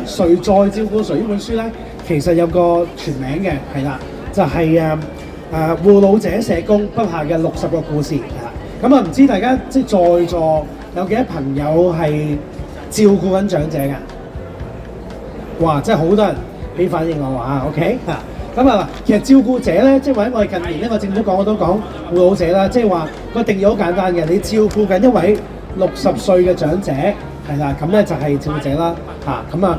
誰在照顧誰呢本書咧，其實有個全名嘅，係啦，就係護老者社工筆下嘅60個故事，係啦。咁啊，唔知大家即係在座有幾多朋友係照顧緊長者㗎？哇！真係好多人俾反應我話 OK 嚇。咁啊，其實照顧者咧，即係或者我哋近年呢個政府講我都講護老者啦，即係話個定義好簡單嘅，你照顧緊一位60歲嘅長者，係啦，咁咧就係照顧者啦嚇。咁啊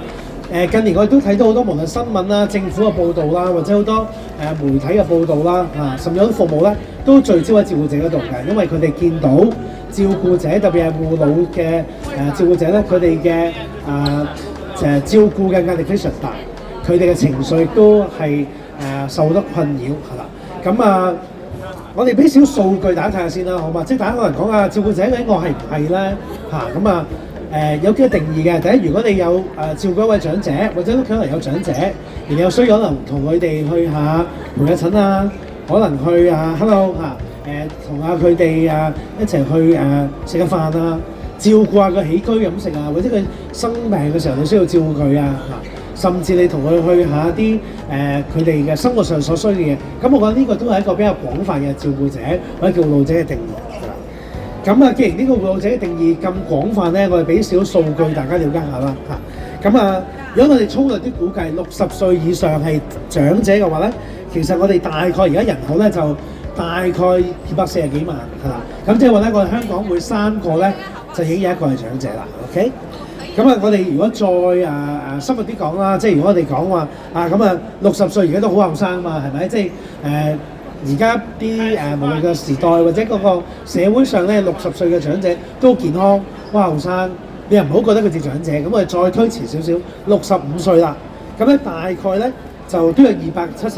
近年我哋都睇到好多無論新聞啦、政府嘅報導啦，或者好多媒體嘅報導啦甚至有啲服務咧都聚焦喺照顧者嗰度嘅，因為佢哋見到照顧者特別係護老嘅照顧者咧，佢哋嘅照顧嘅壓力非常大，佢哋嘅情緒都係受得困擾係啦。咁我哋俾少數據大家睇下先啦，好嘛？即係大家可能講照顧者嘅我係唔係咧咁有幾個定義嘅。第一，如果你有照顧一位長者，或者屋企可能有長者，然後有需要可能同佢哋去下陪下診啊，可能去hello同下佢哋一齊去食下飯啊，照顧下佢起居飲食啊，或者佢生病嘅時候你需要照顧佢甚至你同佢去下啲佢哋嘅生活上所需嘅嘢，咁我覺得呢個都係一個比較廣泛嘅照顧者或者叫護老者嘅定義。咁既然呢個護老者嘅定義咁廣泛咧，我哋俾少數據大家了解下啦如果我哋粗略啲估計，60歲以上係長者嘅話咧，其實我哋大概而家人口咧就大概240幾萬係啦。咁即係話咧，我哋香港每3個咧就已經有1個係長者啦。OK。我哋如果再深入啲講啦，即係如果我哋講話60歲而家都好後生嘛，係咪？即係而家啲無論個時代或者嗰個社會上咧，60歲嘅長者都健康，哇後生，你又唔好覺得佢似長者。咁我哋再推遲少少，65歲啦，咁咧大概咧就都有270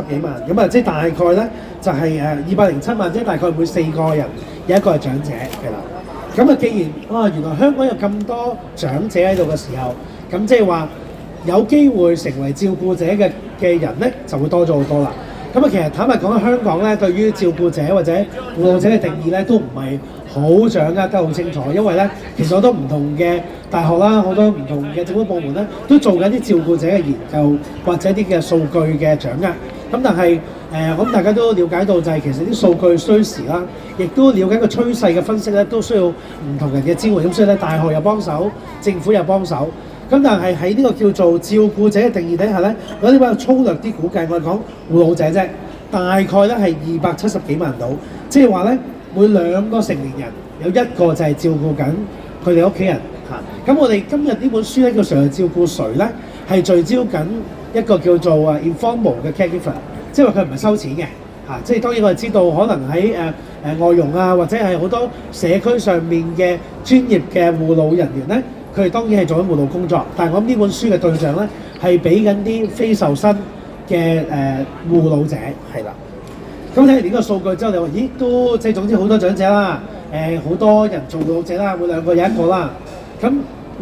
幾萬，咁即係大概咧就係207萬，即係大概每4個人有1個係長者嘅啦。既然原來香港有咁多長者喺度嘅時候，咁即係話有機會成為照顧者嘅人咧就會多咗好多啦。其實坦白講，香港咧對於照顧者或者護老者嘅定義咧都唔係好掌握得好清楚，因為咧其實好多唔同嘅大學啦，好多唔同嘅政府部門咧都做緊啲照顧者嘅研究或者啲嘅數據嘅掌握。但係咁大家都了解到就係其實啲數據需時啦，亦都了解個趨勢嘅分析咧都需要唔同人嘅支援。咁所以咧大學又幫手，政府又幫手。但係喺呢個叫做照顧者嘅定義底下咧，有啲比較粗略啲估計，我哋講護老者啫，大概咧係270幾萬度，即係話咧每2個成年人有1個就係照顧緊佢哋屋企人咁我哋今日呢本書咧叫誰照顧誰咧，係聚焦緊一個叫做informal 嘅 caregiver， 即係話佢唔係收錢嘅即係當然我哋知道可能喺外傭或者係好多社區上面嘅專業嘅護老人員咧，佢哋當然係做緊護老工作，但係我諗呢本書嘅對象咧係俾緊啲非受薪嘅護老者係啦。咁睇完呢個數據之後，你話咦都即係總之好多長者啦，好多人做護老者啦，每2個有1個啦。咁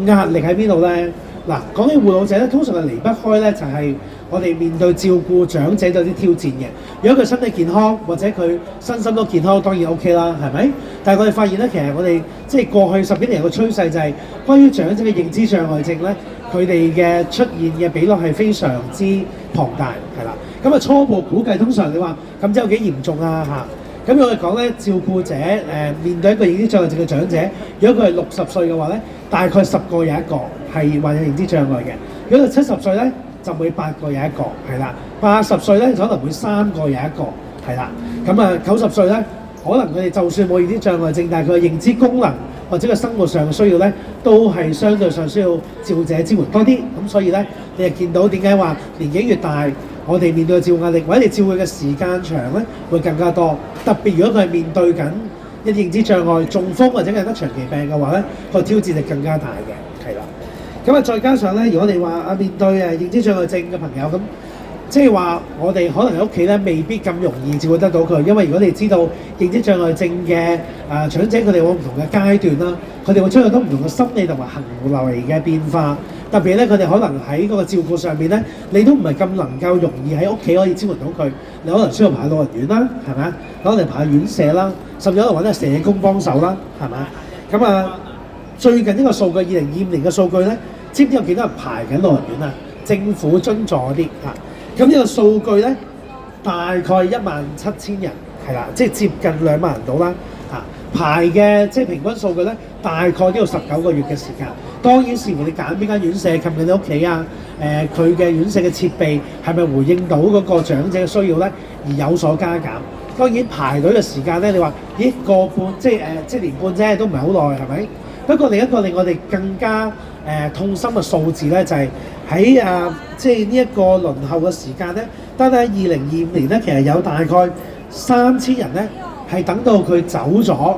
壓力喺邊度咧？嗱，講起護老者咧，通常係離不開咧，就係我哋面對照顧長者有啲挑戰嘅。如果佢身體健康或者佢身心都健康，當然 OK 啦，係咪？但係我哋發現咧，其實我哋即係過去10幾年嘅趨勢就係關於長者嘅認知障礙症咧，佢哋嘅出現嘅比率係非常之龐大，係啦。初步估計通常你話咁即係有幾嚴重咁我哋講咧，照顧者面對一個認知障礙症嘅長者，如果佢係60歲嘅話咧，大概10個有1個係患有認知障礙嘅。如果佢70歲咧，就每8個有1個，係啦。80歲咧，可能每3個有1個，係啦。90歲咧，可能佢哋就算冇認知障礙症，但係佢嘅認知功能或者個生活上嘅需要咧，都係相對上需要照顧者支援多啲。咁所以咧，你係見到點解話年紀越大，我哋面對嘅照顧壓力或者你照顧嘅時間長咧，會更加多。特別如果佢係面對緊一啲認知障礙、中風或者係得長期病嘅話咧，個挑戰力更加大嘅，係啦。再加上咧，如果你話面對認知障礙症嘅朋友咁，即係話我哋可能喺屋企咧未必咁容易照顧得到佢，因為如果你知道認知障礙症嘅長者佢哋有唔同嘅階段啦，佢哋會出現到唔同嘅心理同埋行為嘅變化。特別咧，佢哋可能喺嗰個照顧上面咧，你都唔係咁能夠容易喺屋企可以支援到佢，你可能需要排老人院啦，係咪？可能排院舍啦，甚至可能揾個社工幫手啦，係咪？最近呢個數據2025年嘅數據咧，知唔知有幾多人排緊老人院啊？政府津助嗰啲嚇，咁呢個數據咧大概17000人係啦，即係接近2萬人到啦嚇。排嘅即係平均數據咧，大概都要19個月嘅時間。當然視乎你揀邊間院舍近唔近你屋企啊，佢嘅院舍嘅設備係咪回應到嗰個長者嘅需要咧，而有所加減。當然排隊嘅時間咧，你話咦個半即係年半啫，都唔係好耐係咪？不過另一個令我哋更加痛心嘅數字咧，就係喺即係呢一個輪候嘅時間咧，單喺2025年咧，其實有大概3000人咧係等到佢走咗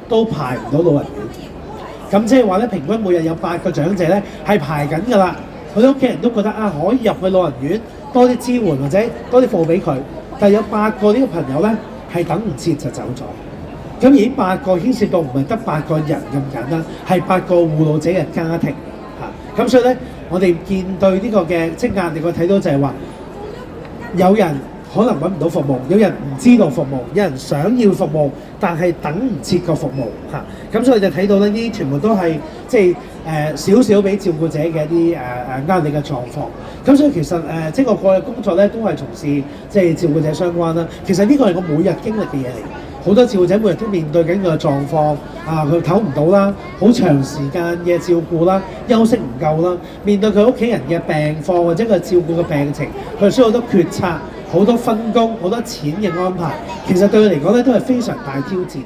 都排唔到老人院。咁即係話咧，平均每日有8個長者咧係排緊㗎啦。佢啲屋企人都覺得可以入去老人院多啲支援或者多啲服務俾佢，但係有8個呢個朋友咧係等唔切就走咗。咁而呢8個牽涉到唔係得8個人咁簡單，係8個護老者嘅家庭嚇。咁所以咧，我哋面對呢個嘅即係壓力，我睇到就係話，有人可能揾唔到服務，有人唔知道服務，有人想要服務，但係等唔切個服務嚇。咁所以就睇到咧，呢啲全部都係即係少少俾照顧者嘅一啲壓力嘅狀況。咁所以其實即係我過去工作咧都係從事即係照顧者相關啦。其實呢個係我每日經歷嘅嘢嚟。好多照顧者每日都面對緊個狀況，佢唞唔到啦，好長時間嘅照顧啦，休息唔夠啦，面對佢屋企人嘅病況或者佢照顧嘅病情，佢需要好多決策、好多分工、好多錢嘅安排。其實對佢嚟講咧都係非常大挑戰。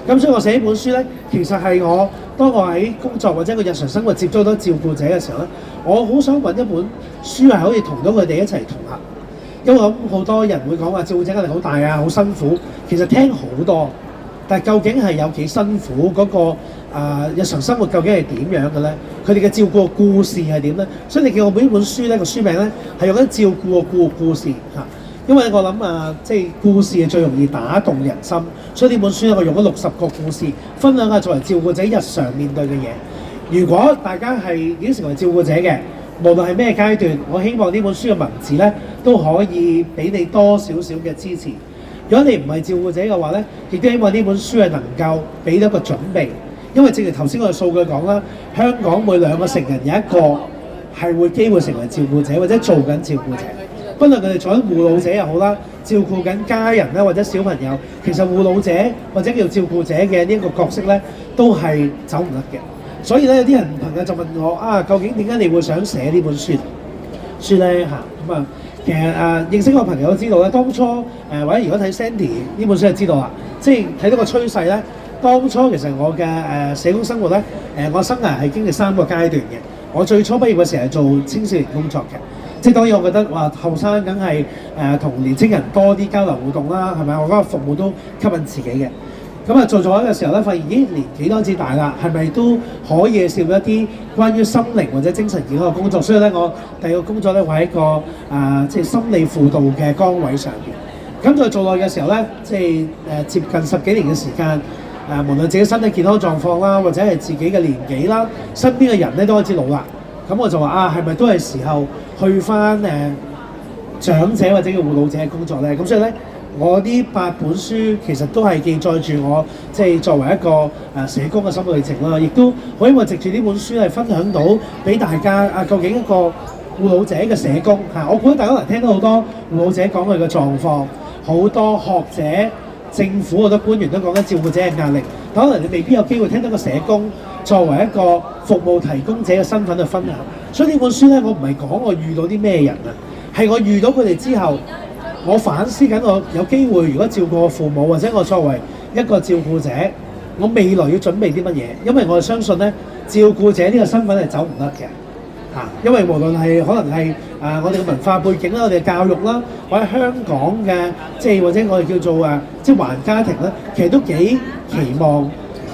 咁所以我寫呢本書咧，其實係當我喺工作或者個日常生活接觸到照顧者嘅時候咧，我好想揾一本書係可以同到佢哋一齊同行。因為我諗好多人會講話照顧者壓力好大啊，好辛苦。其實聽好多，但係究竟係有幾辛苦？嗰個日常生活究竟係點樣嘅咧？佢哋嘅照顧故事係點咧？所以你見我每一本書咧個書名咧係用緊照顧嘅故事嚇。因為我諗即係故事係最容易打動人心，所以呢本書咧我用咗60個故事分享下作為照顧者日常面對嘅嘢。如果大家係已經成為照顧者嘅，無論係咩階段，我希望呢本書嘅文字咧都可以俾你多少少嘅支持。如果你唔係照顧者嘅話咧，亦都希望呢本書係能夠俾到一個準備。因為正如頭先我嘅數據講啦，香港每2個成人有1個係會機會成為照顧者或者做緊照顧者。不論佢哋做緊護老者又好啦，照顧緊家人啦或者小朋友，其實護老者或者叫照顧者嘅呢一個角色咧，都係走唔甩嘅。所以咧，有啲人朋友就問我究竟點解你會想寫呢本書咧嚇？咁其實認識我朋友都知道咧，當初或者如果睇 Sandy 呢本書就知道啦，即係睇到個趨勢咧。當初其實我嘅社工生活咧，我生涯係經歷3個階段嘅。我最初畢業嘅時候係做青少年工作嘅，即係當然我覺得話後生梗係同年青人多啲交流互動啦，係咪？我覺得服務都吸引自己嘅。咁做咗嘅時候咧，發現年紀開始大啦，係咪都可以涉入一啲關於心靈或者精神健康嘅工作？所以咧，我第2個工作咧，會喺一個即係心理輔導嘅崗位上邊。咁做耐嘅時候咧，即係接近10幾年嘅時間，無論自己身體健康狀況啦，或者係自己嘅年紀啦，身邊嘅人咧都開始老啦。咁我就話係咪都係時候去翻長者或者叫護老者嘅工作咧？咁所以咧。我呢8本書其實都係記載住我即係作為一個社工嘅心路歷程啦，亦都好希望藉住呢本書係分享到俾大家究竟一個護老者嘅社工我估大家可能聽到好多護老者講佢嘅狀況，好多學者、政府好多官員都講緊照顧者嘅壓力，但可能你未必有機會聽到個社工作為一個服務提供者嘅身份去分享。所以呢本書咧，我唔係講我遇到啲咩人係我遇到佢哋之後。我反思緊，我有機會如果照顧我父母，或者我作為一個照顧者，我未來要準備啲乜嘢？因為我係相信咧，照顧者呢個身份係走唔甩嘅因為無論係可能係我哋嘅文化背景啦、我哋嘅教育啦，或者香港嘅即係或者我哋叫做即係華人家庭咧，其實都幾期望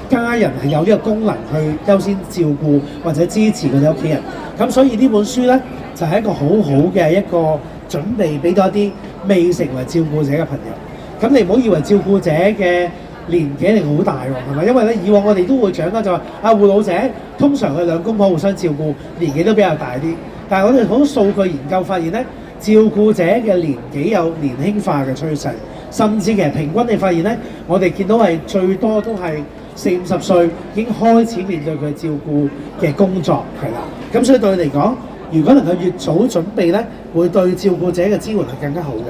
家人係有呢個功能去優先照顧或者支持佢哋屋企人。咁所以呢本書咧就係一個好好嘅一個準備俾到一啲未成為照顧者嘅朋友。咁你唔好以為照顧者嘅年紀一定好大喎，係咪？因為咧以往我哋都會掌握就話護老者通常佢2公婆互相照顧，年紀都比較大啲。但係我哋好多數據研究發現咧，照顧者嘅年紀有年輕化嘅趨勢，甚至其實平均你發現咧，我哋見到係最多都係40、50歲已經開始面對佢照顧嘅工作，係啦。咁所以對佢嚟講，如果能夠越早準備咧，會對照顧者嘅支援係更加好嘅。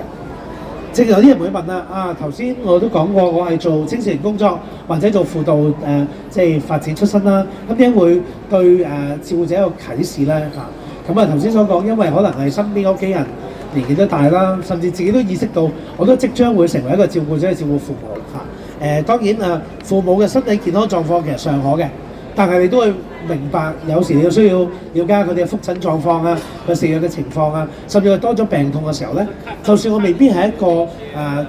即係有啲人會問啦，頭先我都講過，我係做青少年工作或者做輔導即係發展出身啦。咁點解會對照顧者有啟示咧？咁頭先所講，因為可能係身邊屋企人年紀都大啦，甚至自己都意識到，我都即將會成為一個照顧者去照顧父母當然父母嘅身體健康狀況其實尚可嘅，但係你都會明白，有時你要需要了解佢哋嘅覆診狀況啊，佢食藥嘅情況啊，甚至佢多咗病痛嘅時候咧，就算我未必係一個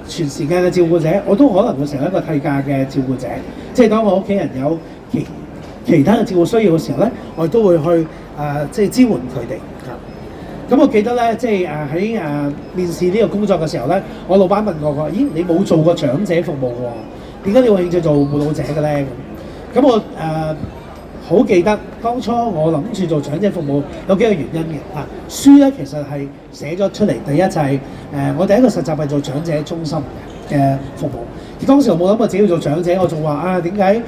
全時間嘅照顧者，我都可能會成為一個替假嘅照顧者。即係當我屋企人有其他嘅照顧需要嘅時候咧，我亦都會去即係支援佢哋。咁我記得咧，即係喺面試呢個工作嘅時候咧，我老闆問我話：咦，你冇做過長者服務喎？點解你有興趣做護老者嘅咧？咁我好記得當初我諗住做長者服務有幾個原因嘅。書咧其實係寫咗出嚟，第一就係我第一個實習係做長者中心嘅服務。當時我冇諗過自己要做長者，我仲話點解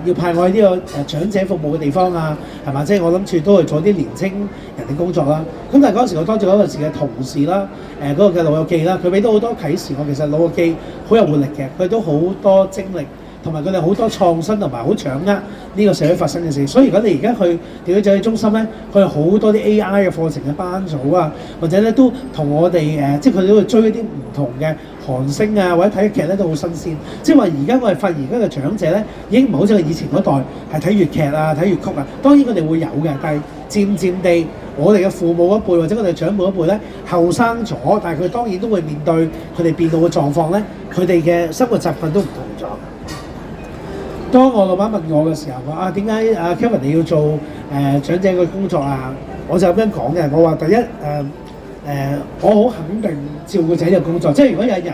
要派我去呢個長者服務嘅地方啊？係嘛？即係我諗住都係做啲年青人嘅工作啦。咁但係嗰陣時我當住嗰陣時嘅同事啦，嗰個嘅老友記啦，佢俾到好多啟示我。其實老友記好有活力嘅，佢都好多精力，同埋佢哋好多創新同埋好掌握呢個社會發生嘅事。所以如果你而家去調解者中心咧，佢有好多啲 AI 嘅課程嘅班組啊，或者咧都同我哋即係佢哋都會追一啲唔同嘅韓星啊，或者睇劇咧都好新鮮。即係話而家我哋發現而家嘅長者咧已經唔係好似以前嗰代係睇粵劇啊、睇粵曲啊。當然佢哋會有嘅，但係漸漸地我哋嘅父母一輩或者我哋長輩一輩咧後生咗，但係佢當然都會面對佢哋變老嘅狀況咧，佢哋嘅生活習慣都唔同咗。當我老闆問我嘅時候，話點解Kevin 你要做長者嘅工作啊？我就咁樣講嘅。我話第一我好肯定照顧者嘅工作，即係如果有人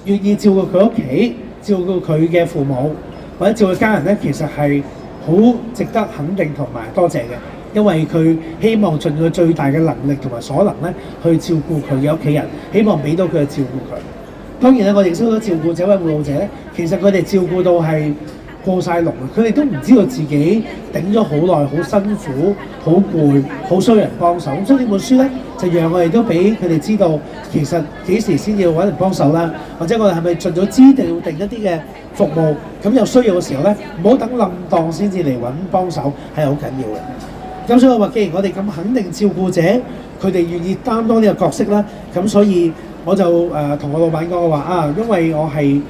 願意照顧佢屋企、照顧佢嘅父母或者照顧家人咧，其實係好值得肯定同埋多謝嘅，因為佢希望盡佢最大嘅能力同埋所能咧去照顧佢嘅屋企人，希望俾到佢嘅照顧佢。當然咧，我認識好多照顧者或者護老者咧，其實佢哋照顧到係過晒龍啊！佢哋都唔知道自己頂咗好耐，好辛苦、好攰、好需要人幫手。咁所以呢本書咧，就讓我哋都俾佢哋知道，其實幾時先要揾人幫手啦，或者我哋係咪盡咗知定要定一啲嘅服務，咁有需要嘅時候咧，唔好等冧檔先至嚟揾幫手，係好緊要嘅。咁所以我話，既然我哋咁肯定照顧者，佢哋願意擔當呢個角色啦，咁所以我就同我老闆講，我話因為我係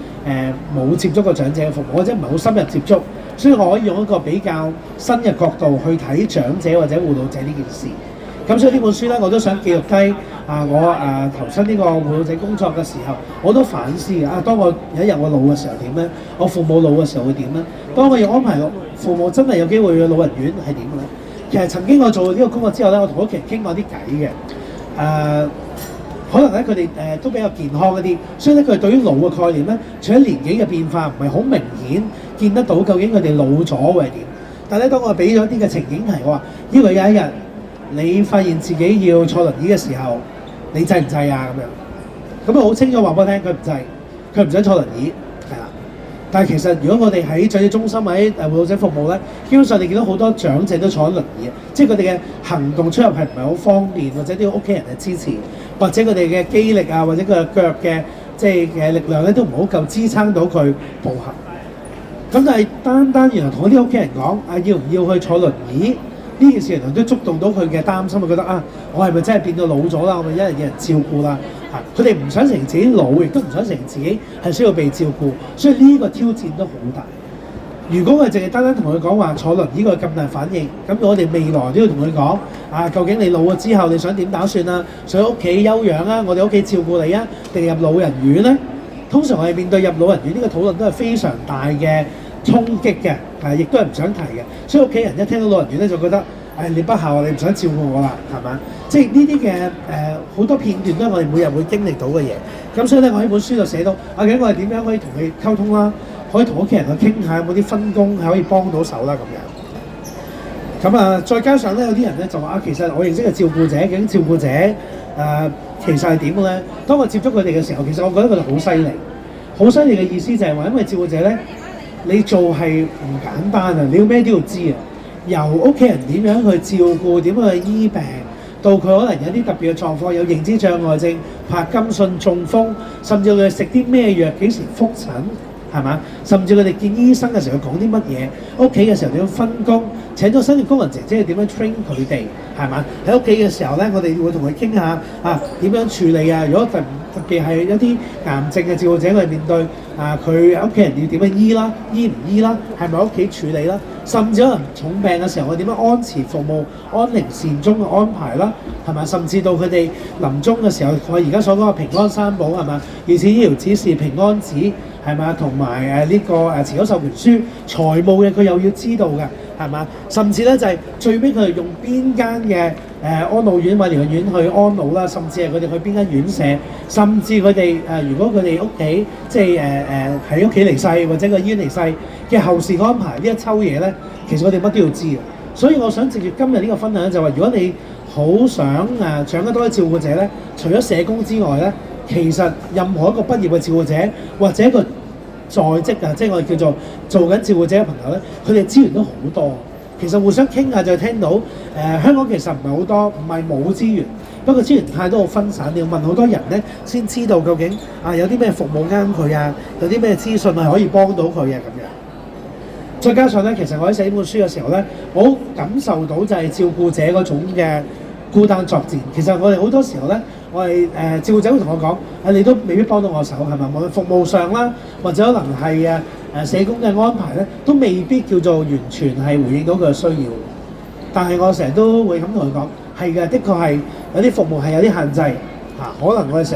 冇接觸過長者嘅服務，我真係唔係好深入接觸，所以我可以用一個比較新嘅角度去睇長者或者護老者呢件事。咁所以呢本書咧，我都想記錄低我投身呢個護老者工作嘅時候，我都反思嘅。當我有一日我老嘅時候點咧？我父母老嘅時候會點咧？當我要安排父母真係有機會去老人院係點嘅咧？其實曾經我做呢個工作之後咧，我同屋企人傾過啲偈嘅。可能咧佢哋都比較健康一啲，所以咧佢哋對於老嘅概念咧，除咗年紀嘅變化唔係好明顯見得到，究竟佢哋老咗會係點？但係咧，當我俾咗啲嘅情景題，我話：因為有一日你發現自己要坐輪椅嘅時候，你制唔制啊？咁樣咁啊好清楚話俾我聽，佢唔制，佢唔想坐輪椅，係啦。但係其實如果我哋喺長者中心喺護老者服務咧，基本上你見到好多長者都坐緊輪椅，即係佢哋嘅行動出入係唔係好方便，或者啲屋企人嘅支持，或者佢哋嘅肌力啊，或者佢嘅腳嘅即係嘅力量咧，都唔好夠支撐到佢步行。咁但係單原來同啲屋企人講要唔要去坐輪椅呢件事，原來都觸動到佢嘅擔心，佢覺得我係咪真係變到老咗啦？我咪一日有人照顧啦？佢哋唔想承認自己老，亦都唔想承認自己係需要被照顧，所以呢個挑戰都好大。如果我哋淨係單單同佢講話坐輪椅個咁大反應，咁我哋未來都要同佢講究竟你老咗之後你想點打算啊？想喺屋企休養啊？我哋屋企照顧你啊？定入老人院咧？通常我哋面對入老人院呢個討論都係非常大嘅衝擊嘅，亦都係唔想提嘅。所以屋企人一聽到老人院咧，就覺得你不孝，你唔想照顧我啦，係嘛？即係呢啲嘅好多片段都係我哋每日會經歷到嘅嘢。咁所以咧，我喺本書就寫到究竟我哋點樣可以同佢溝通啦，可以同屋企人去傾下有冇啲分工係可以幫到手啦咁樣。咁再加上咧，有啲人咧就話其實我認識嘅照顧者，究竟照顧者其實係點嘅咧？當我接觸佢哋嘅時候，其實我覺得佢哋好犀利。好犀利嘅意思就係話，因為照顧者咧你做係唔簡單啊！你要咩都要知啊！由屋企人點樣去照顧，點樣去醫病，到佢可能有啲特別嘅狀況，有認知障礙症、柏金遜、中風，甚至佢食啲咩藥、幾時覆診，係嘛？甚至佢哋見醫生嘅時候講啲乜嘢，屋企嘅時候點樣分工，請咗新嘅工人姐姐點樣 train 佢哋，係嘛？喺屋企嘅時候咧，我哋會同佢傾下點樣處理啊！如果特別係一啲癌症嘅照顧者去面對佢屋企人要點樣醫啦，醫唔醫啦，係咪喺屋企處理啦？甚至可能重病嘅時候，我點樣安持服務、安寧善終嘅安排啦，係咪？甚至到佢哋臨終嘅時候，我而家所講嘅平安三寶係嘛？預設醫療指示、平安紙係嘛？同埋呢個持久授權書、財務嘅佢又要知道嘅係嘛？甚至咧就係最尾佢哋用邊間嘅安老院、慰療院去安老啦，甚至係佢哋去邊間院舍，甚至佢哋如果佢哋屋企即係喺屋企離世或者個醫院離世嘅後事安排呢一抽嘢咧，其實我哋乜都要知嘅。所以我想藉住今日呢個分享咧，就話如果你好想掌握多啲照顧者咧，除咗社工之外咧，其實任何一個畢業嘅照顧者或者一個在職即係我哋叫做緊照顧者嘅朋友咧，佢哋資源都好多。其實互相傾下就聽到香港其實唔係好多，唔係冇資源，不過資源太多好分散，你要問好多人咧先知道究竟有啲咩服務啱佢有啲咩資訊係可以幫到佢咁樣。再加上咧，其實我喺寫呢本書嘅時候咧，我好感受到就係照顧者嗰種嘅孤單作戰。其實我哋好多時候咧，我哋照顧者會同我講，你都未必幫到我手，係咪？無論服務上啦，或者可能係社工嘅安排咧，都未必叫做完全係回應到佢嘅需要。但係我成日都會咁同佢講，係嘅，的確係有啲服務係有啲限制可能我哋